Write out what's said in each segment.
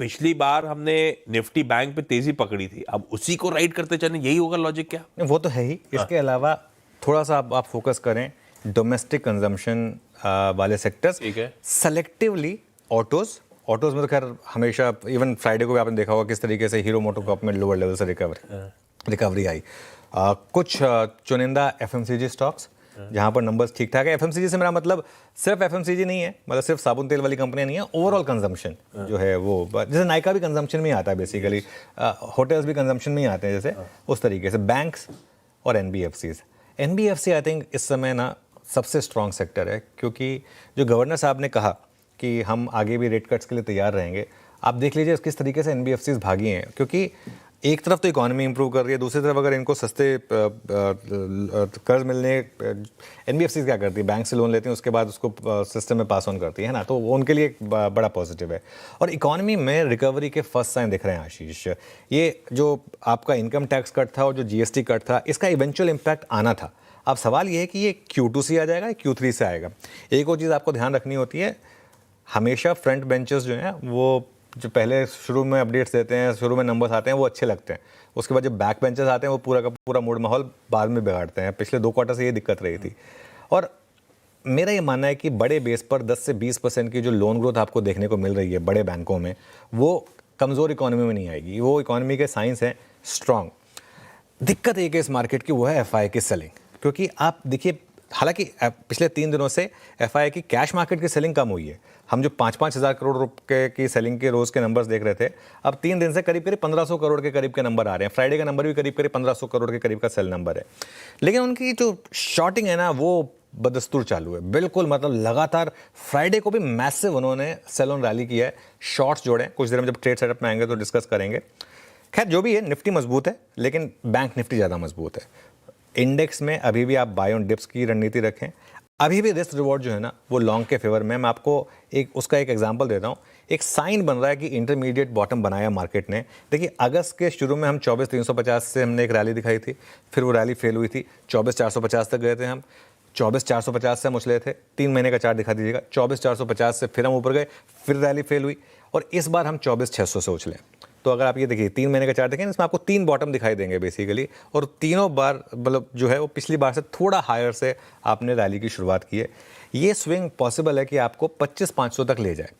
पिछली बार हमने Nifty bank पे तेजी पकड़ी थी, अब उसी को राइड करते चले, यही होगा लॉजिक क्या? वो तो है ही। इसके अलावा थोड़ा सा आप फोकस करें डोमेस्टिक कंजम्पशन वाले सेक्टर्स, ठीक है। सेलेक्टिवली ऑटोज में तो खैर हमेशा, इवन फ्राइडे को भी आपने देखा होगा किस तरीके से हीरो मोटोकॉर्प में लोअर लेवल से रिकवरी आई। कुछ चुनिंदा एफएमसीजी स्टॉक्स जहां पर नंबर्स ठीक ठाक है। एफएमसीजी से मेरा मतलब सिर्फ एफएमसीजी नहीं है, मतलब सिर्फ साबुन तेल वाली कंपनियां नहीं है, ओवरऑल कंजम्पशन जो है वो, जैसे नायका भी कंजम्पशन में ही आता है बेसिकली, होटल्स भी कंजम्पशन में ही आते हैं जैसे, उस तरीके से बैंक्स और एनबीएफसी आई थिंक इस समय ना सबसे स्ट्रॉन्ग सेक्टर है, क्योंकि जो गवर्नर साहब ने कहा कि हम आगे भी रेट कट्स के लिए तैयार रहेंगे, आप देख लीजिए किस तरीके से एनबीएफसीज भागी हैं, क्योंकि एक तरफ तो इकोनॉमी इंप्रूव कर रही है, दूसरी तरफ अगर इनको सस्ते कर्ज मिलने, एनबीएफसीज क्या करती है, बैंक से लोन लेती हैं, उसके बाद उसको सिस्टम में पास ऑन करती है ना, तो वो उनके लिए एक बड़ा पॉजिटिव है। और इकोनॉमी में रिकवरी के फर्स्ट साइन दिख रहे हैं आशीष। ये जो आपका इनकम टैक्स कट था और जो जीएसटी कट था, इसका इवेंचुअल इम्पैक्ट आना था। अब सवाल ये है कि ये Q2 से आ जाएगा या Q3 से आएगा। एक और चीज़ आपको ध्यान रखनी होती है, हमेशा फ्रंट बेंचर्स जो हैं वो जो पहले शुरू में अपडेट्स देते हैं, शुरू में नंबर्स आते हैं, वो अच्छे लगते हैं, उसके बाद जब बैक बेंचर्स आते हैं वो पूरा का पूरा मूड माहौल बाद में बिगाड़ते हैं। पिछले 2 क्वार्टर से ये दिक्कत रही थी। और मेरा ये मानना है कि बड़े बेस पर 10 से 20% की जो लोन ग्रोथ आपको देखने को मिल रही है बड़े बैंकों में, वो कमज़ोर इकोनॉमी में नहीं आएगी, वो इकोनॉमी के साइंस हैं स्ट्रॉन्ग। दिक्कत एक है इस मार्केट की, वो है एफआई की सेलिंग, क्योंकि आप देखिए, हालांकि पिछले 3 दिनों से एफआई की कैश मार्केट की सेलिंग कम हुई है। हम जो 5-5 हज़ार करोड़ रुपए की सेलिंग के रोज़ के नंबर्स देख रहे थे, अब 3 दिन से करीब 1500 करोड़ के करीब के नंबर आ रहे हैं। फ्राइडे का नंबर भी करीब 1500 करोड़ के करीब का सेल नंबर है। लेकिन उनकी जो शॉर्टिंग है ना, वो बदस्तूर चालू है बिल्कुल, मतलब लगातार। फ्राइडे को भी मैसिव उन्होंने सेल ऑन रैली किया है, शॉर्ट्स जोड़े। कुछ देर में जब ट्रेड सेटअप में आएंगे तो डिस्कस करेंगे। खैर जो भी है, निफ्टी मजबूत है, लेकिन बैंक निफ्टी ज़्यादा मजबूत है। इंडेक्स में अभी भी आप बाय ऑन डिप्स की रणनीति रखें। अभी भी रिस्क रिवॉर्ड जो है ना वो लॉन्ग के फेवर में। मैं आपको उसका एक एग्जांपल देता हूँ। एक साइन बन रहा है कि इंटरमीडिएट बॉटम बनाया मार्केट ने। देखिए, अगस्त के शुरू में हम 24,350 से हमने एक रैली दिखाई थी, फिर वो रैली फेल हुई थी, 24,450 तक गए थे हम, 24,450 से हम उछले थे। 3 महीने का चार्ट दिखा दीजिएगा। 24,450 से फिर हम ऊपर गए, फिर रैली फेल हुई, और इस बार हम 24,600 से उछले। तो अगर आप ये देखिए 3 महीने का चार्ट देखें, इसमें आपको 3 बॉटम दिखाई देंगे बेसिकली, और तीनों बार मतलब जो है वो पिछली बार से थोड़ा हायर से आपने रैली की शुरुआत की है। ये स्विंग पॉसिबल है कि आपको 25,500 तक ले जाए।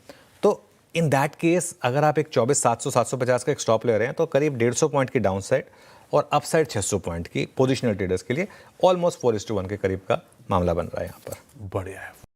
तो इन दैट केस अगर आप एक 24,700 750 का एक स्टॉप ले रहे हैं, तो करीब 150 पॉइंट की डाउन साइड और अपसाइड 600 पॉइंट की पोजिशनल ट्रेडर्स के लिए ऑलमोस्ट 4:1 के करीब का मामला बन रहा है यहाँ पर। बढ़िया है।